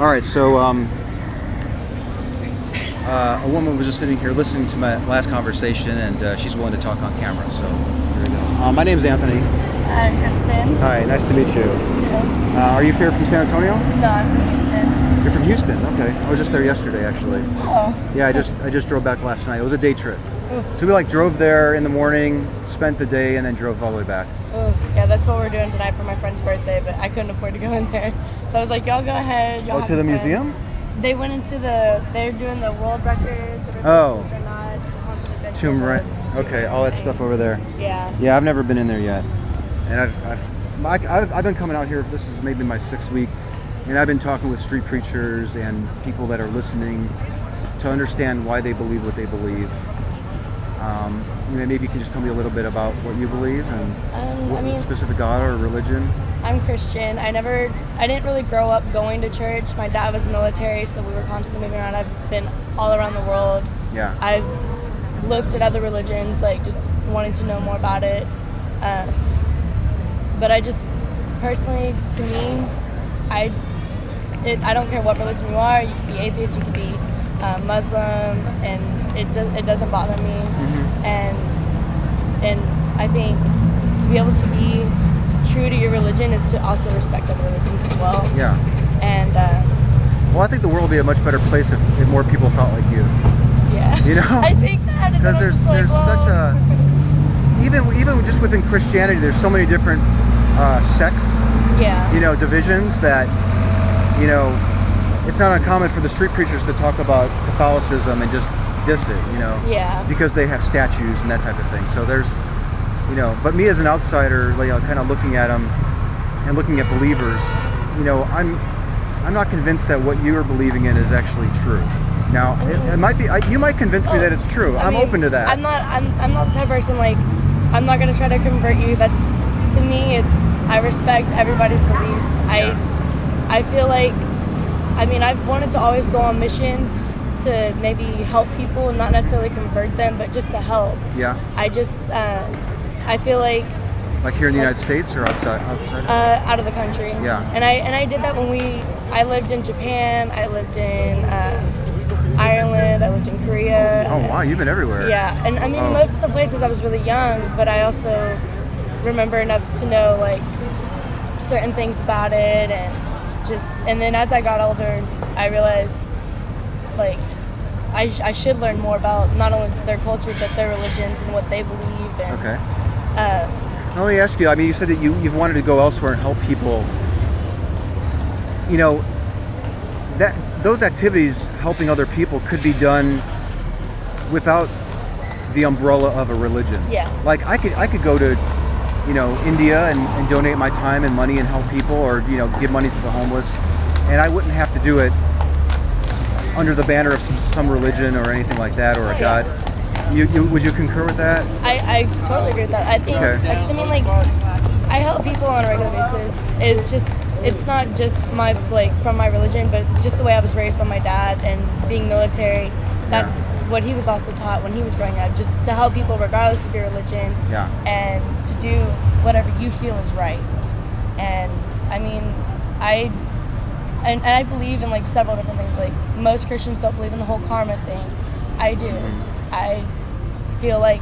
All right, so a woman was just sitting here listening to my last conversation, and she's willing to talk on camera. So here we go. My name's Anthony. I'm Kristen. Hi, nice to meet you. You too. Are you here from San Antonio? No, I'm from Houston. You're from Houston. Okay, I was just there yesterday, actually. Oh. Yeah, I just drove back last night. It was a day trip. Ooh. So we drove there in the morning, spent the day, and then drove all the way back. Oh, yeah, that's what we're doing tonight for my friend's birthday, but I couldn't afford to go in there. So I was like, y'all go ahead. Y'all To the museum? They went into they're doing the world record. Oh. Tomb Right. Okay, all that stuff over there. Yeah. Yeah, I've never been in there yet. And I've been coming out here, this is maybe my 6th week, and I've been talking with street preachers and people that are listening to understand why they believe what they believe. Maybe you can just tell me a little bit about what you believe and what specific God or religion. I'm Christian. I didn't really grow up going to church. My dad was military, so we were constantly moving around. I've been all around the world. Yeah. I've looked at other religions, just wanting to know more about it. But I just, personally, to me, I don't care what religion you are. You could be atheist, you could be Muslim, and it doesn't bother me. Mm-hmm. And I think to be able to be true to your religion is to also respect other religions as well. Yeah. And well, I think the world would be a much better place if more people thought like you. Yeah. You know? I think that because there's such a even just within Christianity, there's so many different sects. Yeah. Divisions that it's not uncommon for the street preachers to talk about Catholicism and just diss it. Yeah. Because they have statues and that type of thing. So there's but me as an outsider, kind of looking at them and looking at believers, I'm not convinced that what you are believing in is actually true. Now, it might be. You might convince me that it's true. I'm open to that. I'm not the type of person I'm not gonna try to convert you. To me, I respect everybody's beliefs. I feel like, I've wanted to always go on missions to maybe help people, not necessarily convert them, but just to help. Yeah. I feel like here in the United States or outside? Out of the country. Yeah. And I did that I lived in Japan. I lived in Ireland. I lived in Korea. Oh wow, you've been everywhere. Yeah, and most of the places I was really young, but I also remember enough to know certain things about it, and then as I got older, I realized I should learn more about not only their culture but their religions and what they believe. And, okay. Let me ask you. You said that you've wanted to go elsewhere and help people. That those activities helping other people could be done without the umbrella of a religion. Yeah. I could go to India and donate my time and money and help people, or give money to the homeless, and I wouldn't have to do it under the banner of some religion or anything like that, or a god. Would you concur with that? I totally agree with that. I think I help people on a regular basis. It's not just from my religion, but just the way I was raised by my dad and being military. That's what he was also taught when he was growing up, just to help people regardless of your religion. Yeah. And to do whatever you feel is right. And I believe in several different things. Most Christians don't believe in the whole karma thing. I do. Mm-hmm. I feel like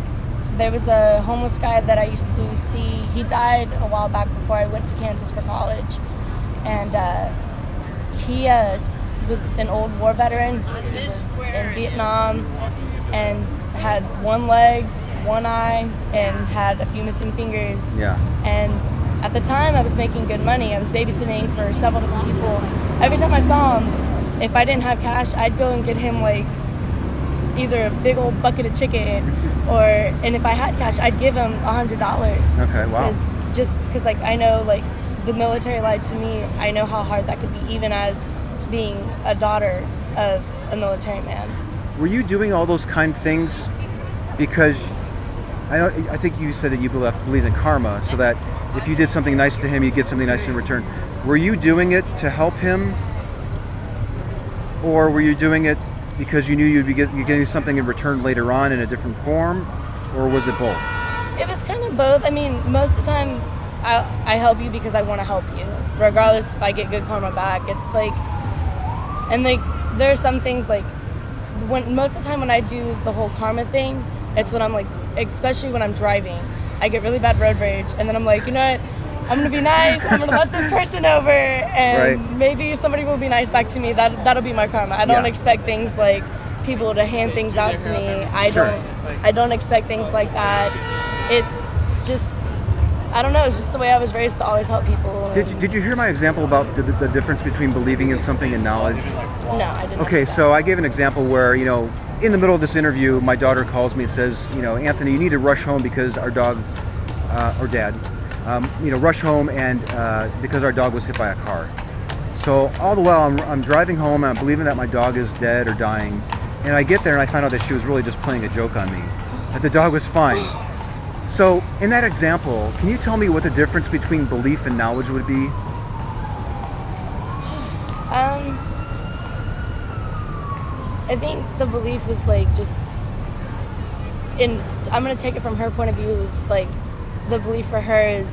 there was a homeless guy that I used to see. He died a while back before I went to Kansas for college. And he was an old war veteran. He was in Vietnam and had one leg, one eye, and had a few missing fingers. Yeah. And at the time, I was making good money. I was babysitting for several different people. Every time I saw him, if I didn't have cash, I'd go and get him either a big old bucket of chicken, and if I had cash, I'd give him $100. Okay, wow. Just because I know the military life, to me, I know how hard that could be, even as being a daughter of a military man. Were you doing all those kind of things because I think you said that you believe in karma, so that if you did something nice to him, you get something nice in return. Were you doing it to help him, or were you doing it because you knew you'd be getting something in return later on in a different form, or was it both? It was kind of both. Most of the time, I help you because I want to help you, regardless if I get good karma back. It's And like there are some things like when most of the time when I do the whole karma thing, it's when I'm like, especially when I'm driving, I get really bad road rage, and then I'm like, you know what? I'm gonna be nice. I'm gonna let this person over, and maybe somebody will be nice back to me. That'll be my karma. I don't expect things like people to hand things out to me. I don't expect things like that. It's just, I don't know. It's just the way I was raised to always help people. Did you hear my example about the difference between believing in something and knowledge? No, I didn't. Okay, so I gave an example where, you know, in the middle of this interview, my daughter calls me and says, you know, Anthony, you need to rush home because our dog, or dad, you know, rush home and because our dog was hit by a car. So all the while I'm driving home and I'm believing that my dog is dead or dying, and I get there and I find out that she was really just playing a joke on me, that the dog was fine. So in that example, can you tell me what the difference between belief and knowledge would be? I think the belief was like just I'm gonna take it from her point of view. It's like the belief for her is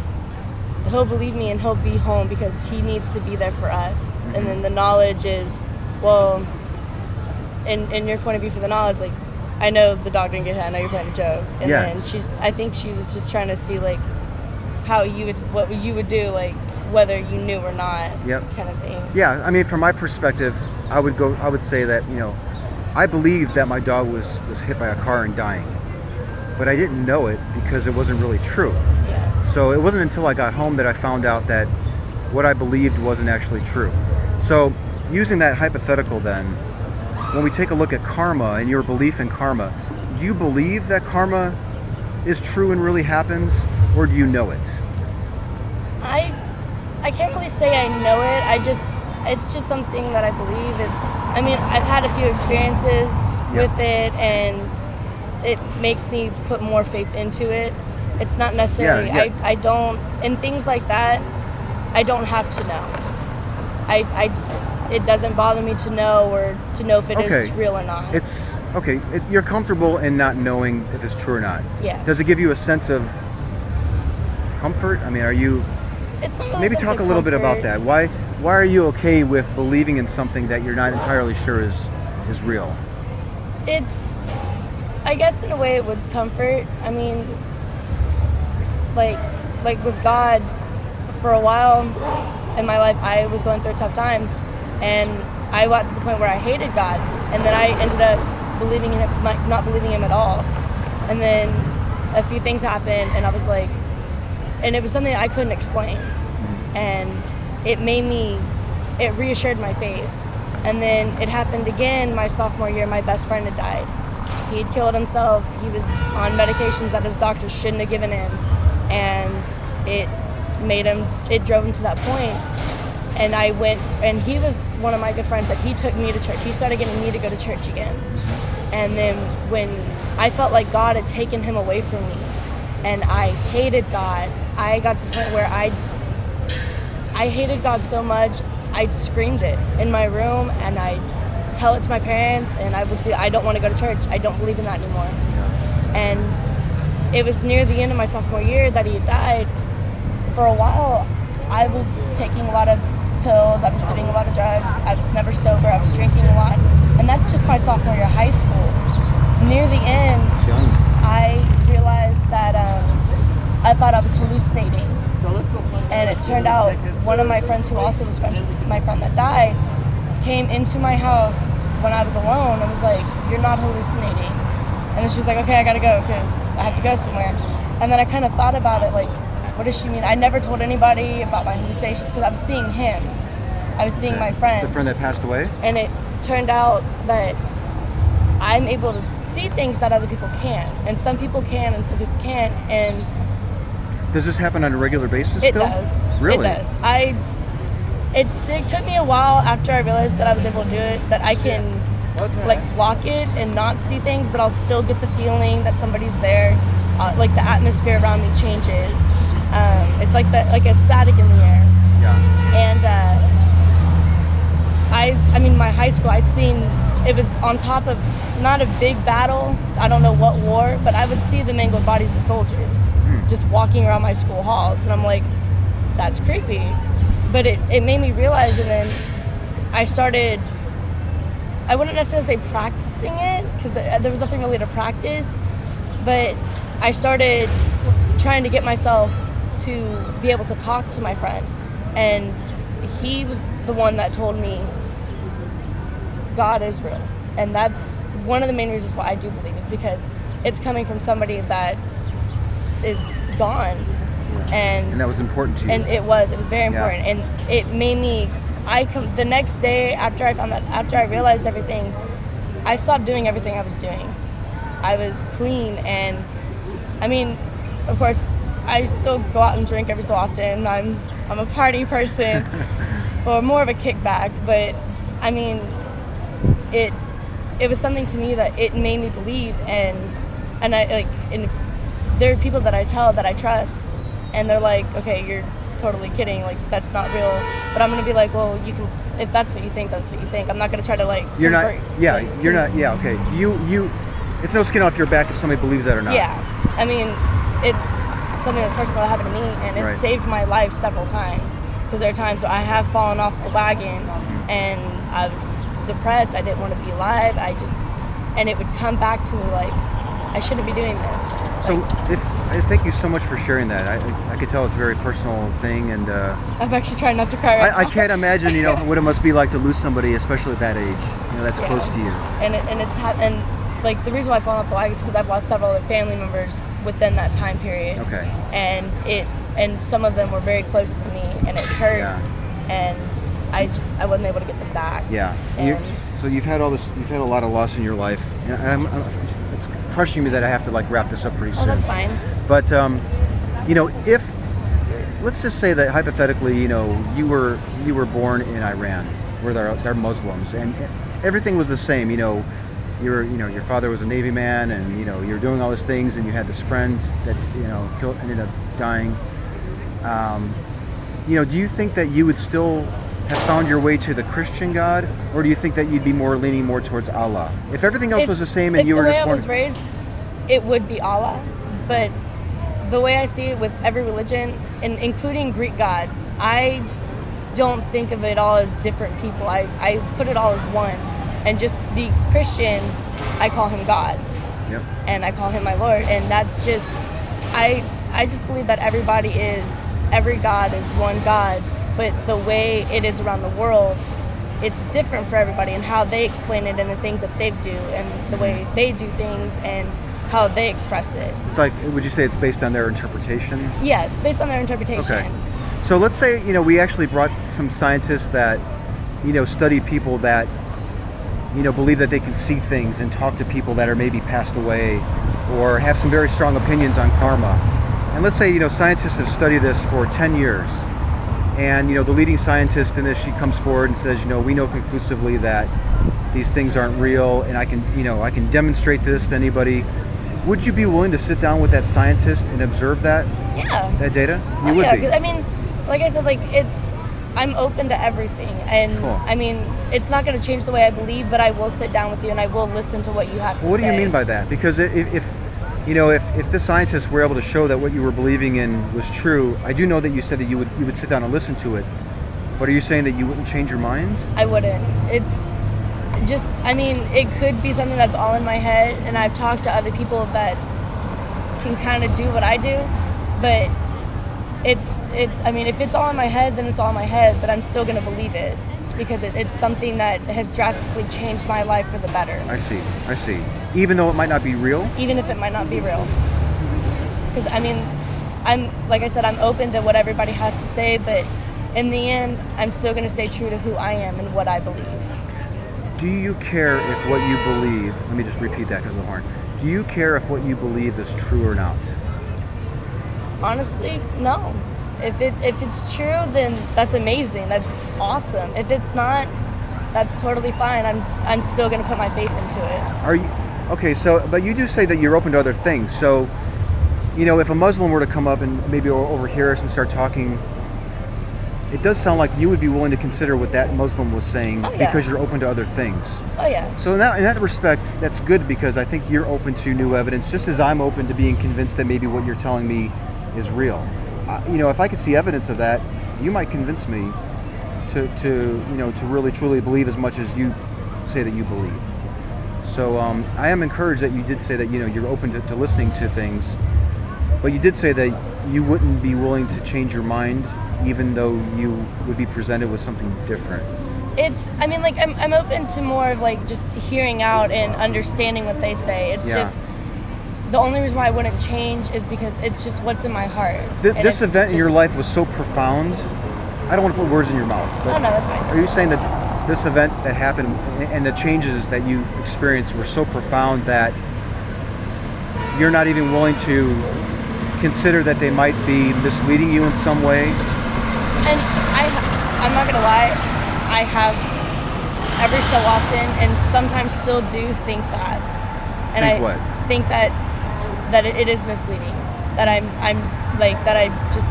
he'll believe me and he'll be home because he needs to be there for us. Mm-hmm. And then the knowledge is, well, in your point of view for the knowledge, like I know the dog didn't get hit. I know you're playing a joke. And then I think she was just trying to see like what you would do, like whether you knew or not, kind of thing. Yeah, I mean, from my perspective, I would say that, you know, I believed that my dog was hit by a car and dying, but I didn't know it because it wasn't really true. Yeah. So it wasn't until I got home that I found out that what I believed wasn't actually true. So using that hypothetical then, when we take a look at karma and your belief in karma, do you believe that karma is true and really happens, or do you know it? I can't really say I know it. It's just something that I believe. I mean, I've had a few experiences with it, and it makes me put more faith into it. It's not necessarily, I don't, in things like that, I don't have to know. It doesn't bother me to know or to know if it is real or not. It's, you're comfortable in not knowing if it's true or not. Yeah. Does it give you a sense of comfort? I mean, are you, maybe talk a little bit about that. Why are you okay with believing in something that you're not entirely sure is real? It's, I guess in a way it would comfort. I mean, like with God, for a while in my life, I was going through a tough time, and I got to the point where I hated God, and then I ended up believing in him, not believing him at all. And then a few things happened, and I was like, and it was something I couldn't explain, and it reassured my faith. And then it happened again my sophomore year. My best friend had died. He had killed himself. He was on medications that his doctor shouldn't have given him, and it drove him to that point. And I went, and he was one of my good friends that he took me to church. He started getting me to go to church again. And then when I felt like God had taken him away from me, and I hated God, I got to the point where I hated God so much, I screamed it in my room, and I tell it to my parents, and I don't want to go to church. I don't believe in that anymore. And it was near the end of my sophomore year that he had died. For a while, I was taking a lot of pills, I was doing a lot of drugs, I was never sober, I was drinking a lot. And that's just my sophomore year of high school. Near the end, I realized that I thought I was hallucinating. And it turned out one of my friends who also was friends with my friend that died came into my house when I was alone and was like, "You're not hallucinating." And then she was like, "Okay, I gotta go because I have to go somewhere." And then I kind of thought about it, like, what does she mean? I never told anybody about my hallucinations because I was seeing him. I was seeing my friend. The friend that passed away? And it turned out that I'm able to see things that other people can't. And some people can and some people can't. And does this happen on a regular basis it still? Does. Really? It does. It took me a while after I realized that I was able to do it, that I can like block it and not see things, but I'll still get the feeling that somebody's there. Like the atmosphere around me changes. It's like a static in the air. Yeah. And I mean, my high school, I'd seen, it was on top of not a big battle, I don't know what war, but I would see the mangled bodies of soldiers just walking around my school halls, and I'm like, that's creepy. But it made me realize, and then I started I wouldn't necessarily say practicing it, because there was nothing really to practice, but I started trying to get myself to be able to talk to my friend, and he was the one that told me God is real. And that's one of the main reasons why I do believe, is because it's coming from somebody that is gone. And that was important to you. And it was very important. And it made me, the next day after I found that, after I realized everything, I stopped doing everything I was doing. I was clean, and I mean, of course, I still go out and drink every so often. I'm a party person, or more of a kickback, but I mean, it was something to me that it made me believe, and there are people that I tell that I trust, and they're like, okay, you're totally kidding, like that's not real. But I'm gonna be like, well, you can, if that's what you think, that's what you think. I'm not gonna try to like you're convert, not you're not okay, you it's no skin off your back if somebody believes that or not. Yeah, I mean, it's something that's personal that happened to me, and it saved my life several times, because there are times where I have fallen off the wagon, and I was depressed, I didn't want to be alive, and it would come back to me like, I shouldn't be doing this. So thank you so much for sharing that. I could tell it's a very personal thing, and I'm actually trying not to cry right now. I can't imagine, what it must be like to lose somebody, especially at that age, that's close to you. And like the reason why I've fallen off the wagon is because I've lost several other family members within that time period. Okay. And some of them were very close to me, and it hurt. Yeah. And I wasn't able to get them back. Yeah. So you've had a lot of loss in your life. And it's crushing me that I have to wrap this up pretty soon. Oh, that's fine. But if let's just say that hypothetically, you were born in Iran, where they're Muslims, and everything was the same. Your father was a Navy man, and you're doing all these things, and you had this friend that ended up dying. Do you think that you would still have found your way to the Christian God, or do you think that you'd be leaning more towards Allah? If everything else was the same and you were just born... If the way I was raised, it would be Allah. But the way I see it with every religion, and including Greek gods, I don't think of it all as different people. I put it all as one. And just the Christian, I call him God. Yep. And I call him my Lord. And that's just, I just believe that every God is one God. But the way it is around the world, it's different for everybody, and how they explain it, and the things that they do, and the way they do things, and how they express it. It's like, would you say it's based on their interpretation? Yeah, based on their interpretation. Okay. So let's say, we actually brought some scientists that, study people that, believe that they can see things, and talk to people that are maybe passed away, or have some very strong opinions on karma. And let's say, scientists have studied this for 10 years. And the leading scientist in this, she comes forward and says, we know conclusively that these things aren't real, and I can demonstrate this to anybody. Would you be willing to sit down with that scientist and observe that? Yeah. That data? You would be. I mean, like I said, I'm open to everything, and cool. I mean, it's not going to change the way I believe, but I will sit down with you and I will listen to what you have to say. What do you mean by that? Because if the scientists were able to show that what you were believing in was true, I do know that you said that you would sit down and listen to it. But are you saying that you wouldn't change your mind? I wouldn't. It's just, it could be something that's all in my head, and I've talked to other people that can kind of do what I do, but if it's all in my head, then it's all in my head, but I'm still going to believe it, because it's something that has drastically changed my life for the better. I see. Even though it might not be real? Even if it might not be real. Because, like I said, I'm open to what everybody has to say, but in the end, I'm still going to stay true to who I am and what I believe. Do you care if what you believe, let me just repeat that because of the horn. Do you care if what you believe is true or not? Honestly, no. If it's true, then that's amazing. That's awesome. If it's not, that's totally fine. I'm still going to put my faith into it. Are you okay? So, but you do say that you're open to other things. So, if a Muslim were to come up and maybe overhear us and start talking, it does sound like you would be willing to consider what that Muslim was saying because you're open to other things. Oh yeah. So in that respect, that's good, because I think you're open to new evidence, just as I'm open to being convinced that maybe what you're telling me is real. If I could see evidence of that, you might convince me to really truly believe as much as you say that you believe. So I am encouraged that you did say that you're open to listening to things, but you did say that you wouldn't be willing to change your mind even though you would be presented with something different. I'm open to more of like just hearing out and understanding what they say. It's just the only reason why I wouldn't change is because it's just what's in my heart. This event in your life was so profound. I don't want to put words in your mouth. But oh no, that's fine. Are you saying that this event that happened and the changes that you experienced were so profound that you're not even willing to consider that they might be misleading you in some way? And I'm not gonna lie, I have every so often, and sometimes still do think that. And think that it is misleading. That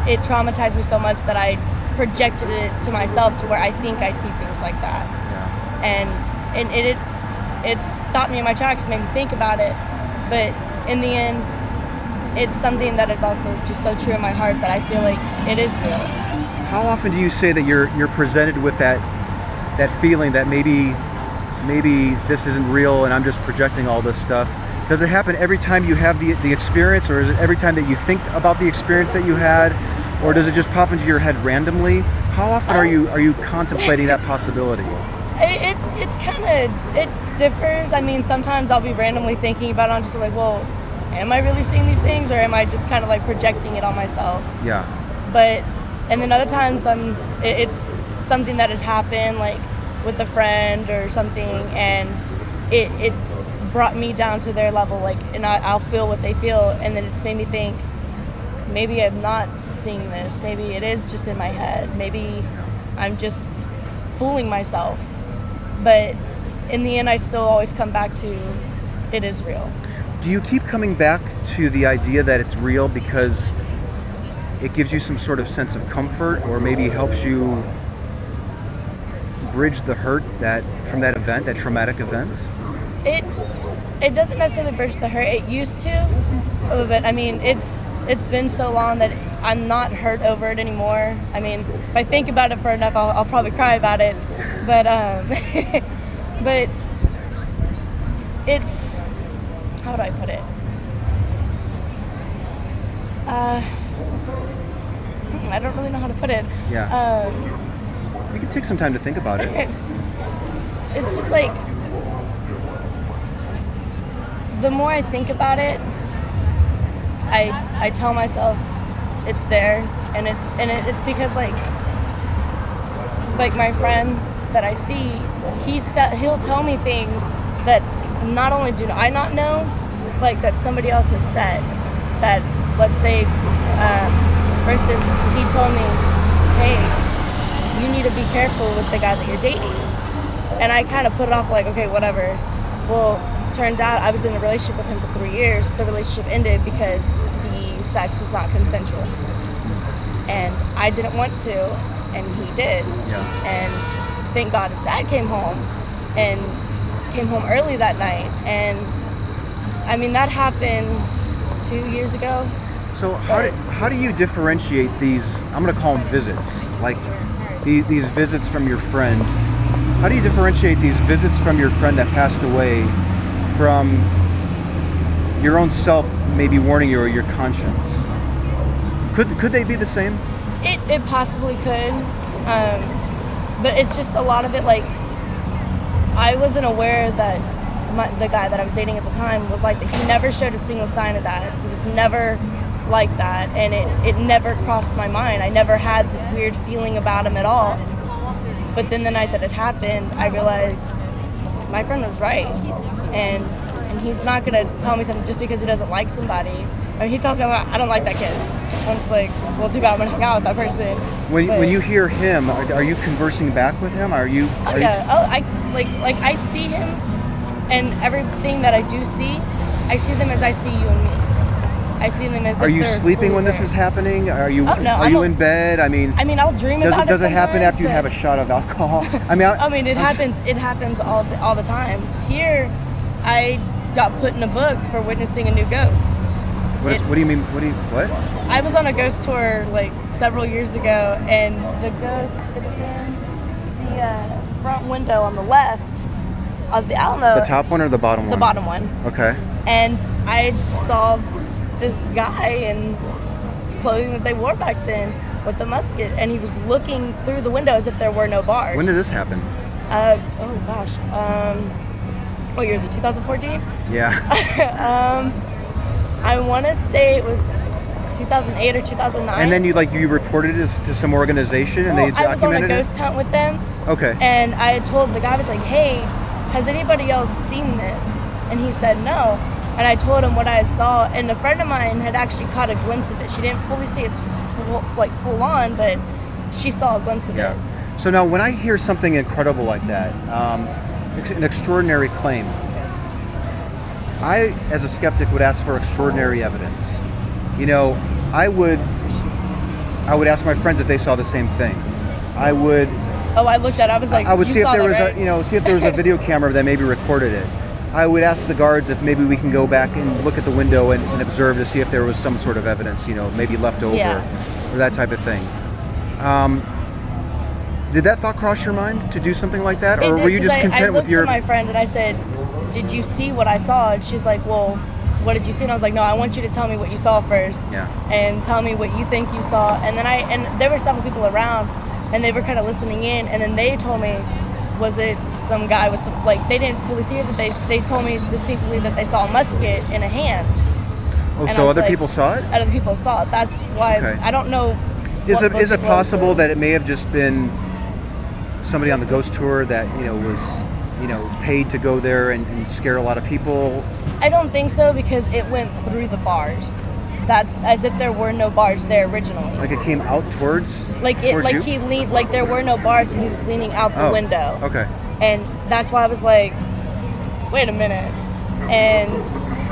it traumatized me so much that I projected it to myself to where I think I see things like that. Yeah. And it's stopped me in my tracks and made me think about it. But in the end, it's something that is also just so true in my heart that I feel like it is real. How often do you say that you're presented with that feeling that maybe this isn't real and I'm just projecting all this stuff? Does it happen every time you have the experience, or is it every time that you think about the experience that you had, or does it just pop into your head randomly? How often are you contemplating that possibility? It differs. I mean, sometimes I'll be randomly thinking about it and just be like, well, am I really seeing these things, or am I just kind of like projecting it on myself? Yeah. And then other times it's something that had happened like with a friend or something, and it's brought me down to their level, like, and I'll feel what they feel, and then it's made me think, maybe I'm not seeing this, maybe it is just in my head, maybe I'm just fooling myself. But in the end, I still always come back to it is real. Do you keep coming back to the idea that it's real because it gives you some sort of sense of comfort, or maybe helps you bridge the hurt from that event, that traumatic event? It doesn't necessarily bridge the hurt. It used to, but I mean, it's been so long that I'm not hurt over it anymore. I mean, if I think about it for enough, I'll probably cry about it. But but it's, how do I put it? I don't really know how to put it. Yeah. You can take some time to think about it. It's just like, the more I think about it, I tell myself it's there, and it's because like my friend that I see, he'll tell me things that not only do I not know, like that somebody else has said. That, let's say, for instance, he told me, hey, you need to be careful with the guy that you're dating. And I kind of put it off like, okay, whatever. Well, turned out I was in a relationship with him for 3 years. The relationship ended because the sex was not consensual. And I didn't want to, and he did. Yeah. And thank God his dad came home early that night. And I mean, that happened 2 years ago. So how do you differentiate these, I'm going to call them visits, like these visits from your friend? How do you differentiate these visits from your friend that passed away from your own self maybe warning you, or your conscience? Could they be the same? It possibly could, but it's just a lot of it, like, I wasn't aware that the guy that I was dating at the time was like that. He never showed a single sign of that. He was never like that, and it never crossed my mind. I never had this weird feeling about him at all. But then the night that it happened, I realized my friend was right, and he's not gonna tell me something just because he doesn't like somebody. I mean, he tells me I don't like that kid. I'm just like, well, too bad, I'm gonna hang out with that person. When you hear him, are you conversing back with him? I see him, and everything that I do see, I see them as I see you and me. I see them as. Are you sleeping when this is happening? Are you? Are you in bed? I mean, I'll dream about it. Does it happen after you have a shot of alcohol? It happens. It happens all the time. Here, I got put in a book for witnessing a new ghost. What do you mean? What? I was on a ghost tour like several years ago, and the ghost, it was in the front window on the left, The Alamo. The top one or the bottom one? The bottom one. Okay. And I saw this guy in clothing that they wore back then with a musket, and he was looking through the window as if there were no bars. When did this happen? Oh gosh. What year is it? 2014? Yeah. I want to say it was 2008 or 2009. And then you reported it to some organization, and they documented it? I was on a ghost hunt with them. Okay. And I had told the guy, I was like, hey, has anybody else seen this? And he said no. And I told him what I had saw, and a friend of mine had actually caught a glimpse of it. She didn't fully see it full on, but she saw a glimpse of it. So now when I hear something incredible like that, an extraordinary claim, I, as a skeptic, would ask for extraordinary evidence. I would ask my friends if they saw the same thing. I would. Oh, I looked at it. I was like, I would see if there was right? see if there was a video camera that maybe recorded it. I would ask the guards if maybe we can go back and look at the window and observe to see if there was some sort of evidence, maybe left over or that type of thing. Did that thought cross your mind to do something like that, or were you just content with your? I looked at my friend and I said, "Did you see what I saw?" And she's like, "Well, what did you see?" And I was like, "No, I want you to tell me what you saw first, and tell me what you think you saw." And then and there were several people around, and they were kind of listening in, and then they told me, was it some guy with they didn't fully see it, but they told me distinctly that they saw a musket in a hand. Oh, so other people saw it? Other people saw it. That's why I don't know. Is it possible that it may have just been somebody on the ghost tour that was paid to go there and scare a lot of people? I don't think so, because it went through the bars. That's as if there were no bars there originally. Like it came out towards you? He leaned, like there were no bars and he was leaning out the window. Okay. And that's why I was like, wait a minute. And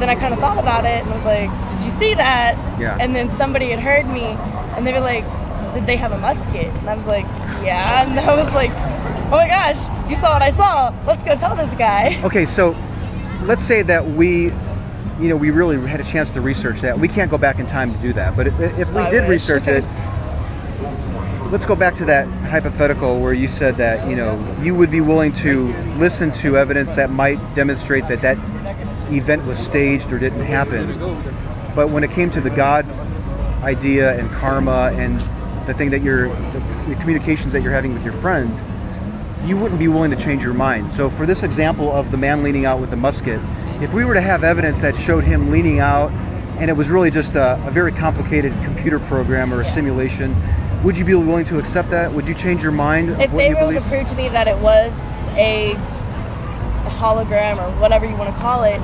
then I kind of thought about it and I was like, did you see that? Yeah. And then somebody had heard me and they were like, did they have a musket? And I was like, yeah. And I was like, oh my gosh, you saw what I saw. Let's go tell this guy. Okay, so let's say that we really had a chance to research that. We can't go back in time to do that. But if we did research it, let's go back to that hypothetical where you said that, you would be willing to listen to evidence that might demonstrate that that event was staged or didn't happen. But when it came to the God idea and karma and the thing that the communications that you're having with your friend, you wouldn't be willing to change your mind. So for this example of the man leaning out with the musket, if we were to have evidence that showed him leaning out and it was really just a very complicated computer program or a simulation, would you be willing to accept that? Would you change your mind? If they were to prove to me that it was a hologram or whatever you want to call it,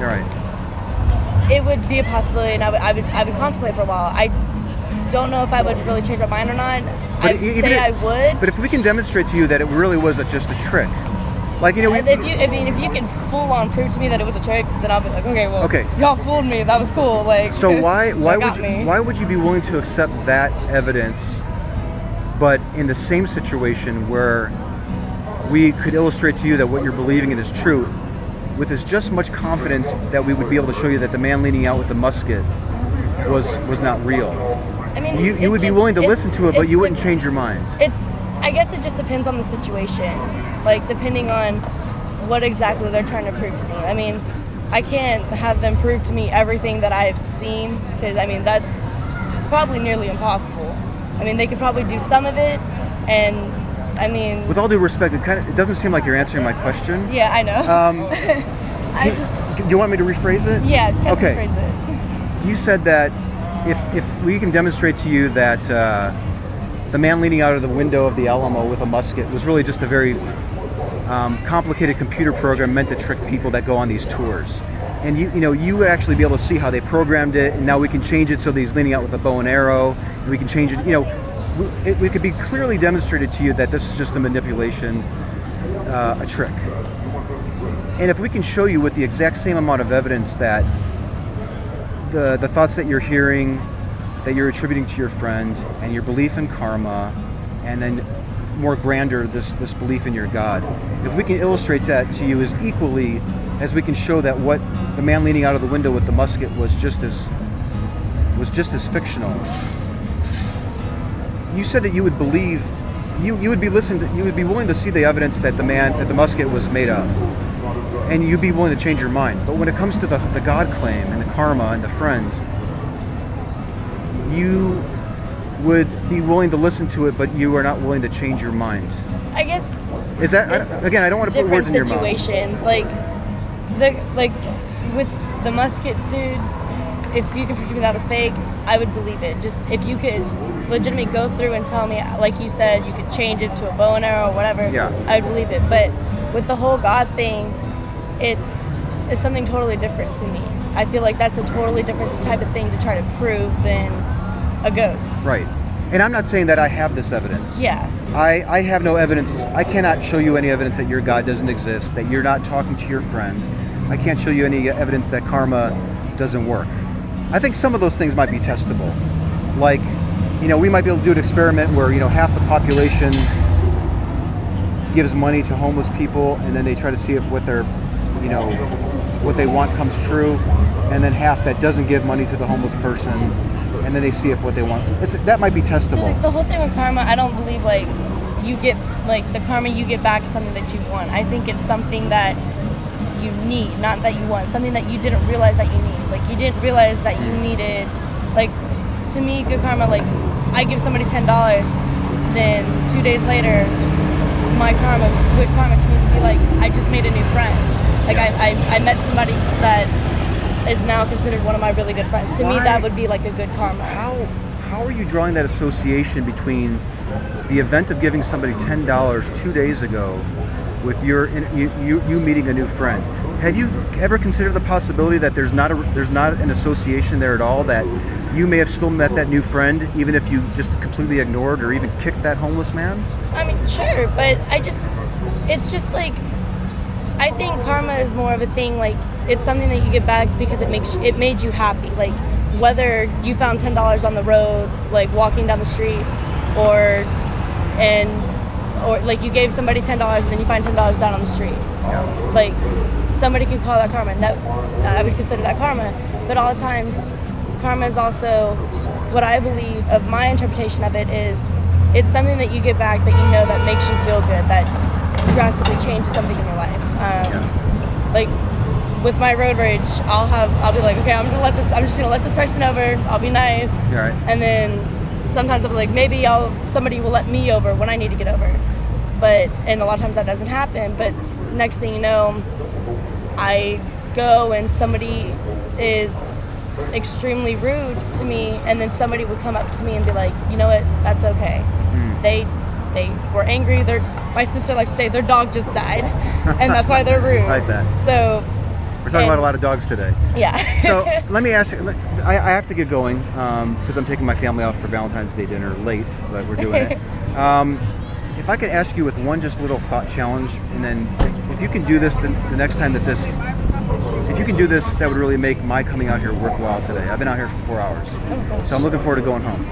it would be a possibility, and I would contemplate for a while. I don't know if I would really change my mind or not. I would. But if we can demonstrate to you that it really was just a trick, if you can full on prove to me that it was a trick, then I'll be like, okay, y'all fooled me. That was cool. So why would you be willing to accept that evidence, but in the same situation where we could illustrate to you that what you're believing in is true, with as just much confidence that we would be able to show you that the man leaning out with the musket was not real? I mean, you would be willing to listen to it, but you wouldn't change your mind. I guess it just depends on the situation, depending on what exactly they're trying to prove to me. I mean, I can't have them prove to me everything that I've seen, because that's probably nearly impossible. I mean, they could probably do some of it, and with all due respect, it doesn't seem like you're answering my question. Yeah, I know. Do you want me to rephrase it? Yeah, okay. Rephrase it. You said that if we can demonstrate to you that the man leaning out of the window of the Alamo with a musket was really just a very complicated computer program meant to trick people that go on these tours, and you would actually be able to see how they programmed it, and now we can change it so that he's leaning out with a bow and arrow, and we can change it. We could be clearly demonstrated to you that this is just a manipulation, a trick. And if we can show you with the exact same amount of evidence that the thoughts that you're hearing, that you're attributing to your friend, and your belief in karma, and then more grander, this belief in your God, if we can illustrate that to you as equally as we can show that what the man leaning out of the window with the musket was just as fictional. You said that you would believe, you would be willing to see the evidence that the musket was made up. and you'd be willing to change your mind. But when it comes to the God claim and the karma and the friends, you would be willing to listen to it, but you are not willing to change your mind. I guess. Is that again? I don't want to put words in your mouth. Different situations, like with the musket dude. If you could prove me that was fake, I would believe it. Just if you could legitimately go through and tell me, like you said, you could change it to a bow and arrow or whatever, I would believe it. But with the whole God thing, it's something totally different to me. I feel like that's a totally different type of thing to try to prove than a ghost. Right. And I'm not saying that I have this evidence. Yeah. I have no evidence. I cannot show you any evidence that your God doesn't exist, that you're not talking to your friend. I can't show you any evidence that karma doesn't work. I think some of those things might be testable. Like, we might be able to do an experiment where, half the population gives money to homeless people, and then they try to see if what they're, what they want comes true, and then half that doesn't give money to the homeless person, and then they see if what they want. That might be testable. So, like, the whole thing with karma, I don't believe you get the karma you get back is something that you want. I think it's something that you need, not that you want. Something that you didn't realize that you need. Like, you didn't realize that you needed. Like, to me, good karma. Like, I give somebody $10, then 2 days later, my karma, good karma to me would be like, I just made a new friend. Like, I met somebody that is now considered one of my really good friends. To me, that would be like a good karma. How are you drawing that association between the event of giving somebody $10 2 days ago with you meeting a new friend? Have you ever considered the possibility that there's not an association there at all, that you may have still met that new friend even if you just completely ignored or even kicked that homeless man? I mean, sure, but it's just like, I think karma is more of a thing, like, it's something that you get back because it made you happy. Like, whether you found $10 on the road, like walking down the street, or like you gave somebody $10 and then you find $10 down on the street. Yeah. Like, somebody can call that karma, and that I would consider that karma. But all the times, karma is also, what I believe of my interpretation of it is, it's something that you get back that you know that makes you feel good, that drastically changes something in your life. Like with my road rage, I'll be like, okay, I'm just gonna let this person over. I'll be nice. Yeah, right. And then sometimes I'll be like, maybe somebody will let me over when I need to get over. And a lot of times that doesn't happen. But next thing you know, I go and somebody is extremely rude to me, and then somebody would come up to me and be like, you know what, that's okay. They were angry. My sister likes to say their dog just died, and that's why they're rude. Like that. So we're talking about a lot of dogs today. Yeah. So let me ask you, I have to get going because I'm taking my family out for Valentine's Day dinner late, but we're doing it. If I could ask you with one just little thought challenge, and then if you can do this the next time if you can do this, that would really make my coming out here worthwhile today. I've been out here for 4 hours, so I'm looking forward to going home.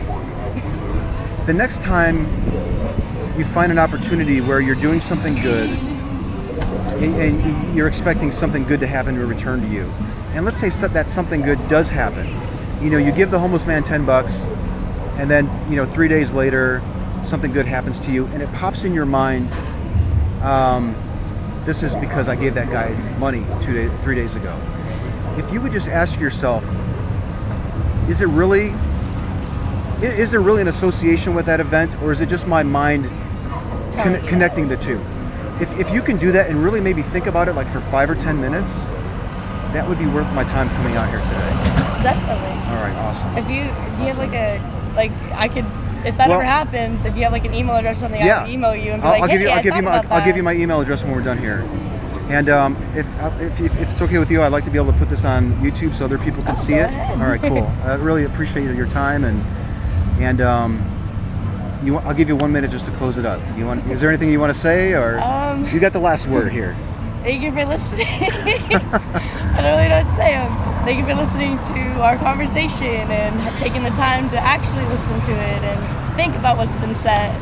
The next time you find an opportunity where you're doing something good and you're expecting something good to happen in return to you, and let's say that something good does happen. You give the homeless man $10, and then 3 days later something good happens to you, and it pops in your mind, this is because I gave that guy money 3 days ago. If you would just ask yourself, is there really an association with that event, or is it just my mind connecting the two? If you can do that and really maybe think about it like for 5 or 10 minutes, that would be worth my time coming out here today. Definitely. All right, awesome. Do you have if that ever happens, if you have like an email address or something, I would email you and be I'll give you my email address when we're done here. And if it's okay with you, I'd like to be able to put this on YouTube so other people can see it. Ahead. All right, cool. I really appreciate your time, and I'll give you 1 minute just to close it up. Is there anything you want to say, or you got the last word here? Thank you for listening. I don't really know what to say. Thank you for listening to our conversation and taking the time to actually listen to it and think about what's been said.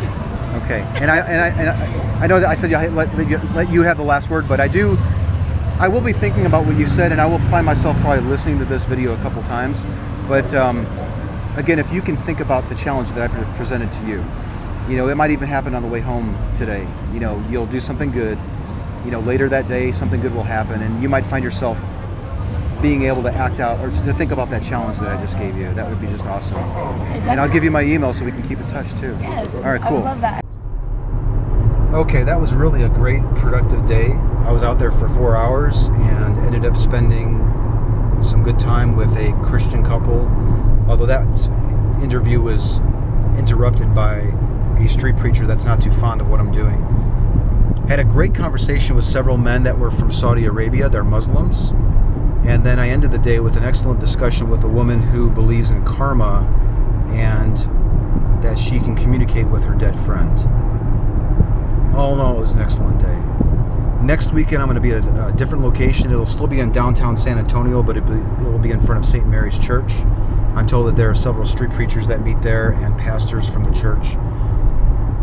Okay, and I know that I said let you have the last word, but I will be thinking about what you said, and I will find myself probably listening to this video a couple times. But again, if you can think about the challenge that I presented to you, it might even happen on the way home today. You'll do something good. you know, later that day something good will happen, and you might find yourself being able to act out or to think about that challenge that I just gave you. That would be just awesome. And I'll give you my email so we can keep in touch too. Yes. All right, cool. I would love that. Okay, that was really a great, productive day. I was out there for 4 hours and ended up spending some good time with a Christian couple, although that interview was interrupted by a street preacher that's not too fond of what I'm doing. Had a great conversation with several men that were from Saudi Arabia. They're Muslims. And then I ended the day with an excellent discussion with a woman who believes in karma and that she can communicate with her dead friend. All in all, it was an excellent day. Next weekend, I'm going to be at a different location. It'll still be in downtown San Antonio, but it will be in front of St. Mary's Church. I'm told that there are several street preachers that meet there and pastors from the church.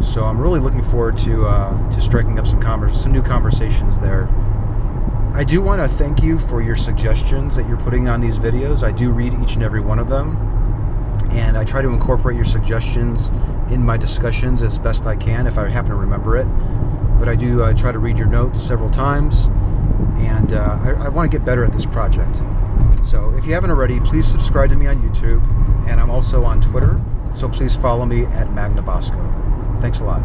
So I'm really looking forward to striking up some new conversations there. I do want to thank you for your suggestions that you're putting on these videos. I do read each and every one of them, and I try to incorporate your suggestions in my discussions as best I can if I happen to remember it. But I do try to read your notes several times, and I want to get better at this project. So if you haven't already, please subscribe to me on YouTube, and I'm also on Twitter, so please follow me at Magna Bosco. Thanks a lot.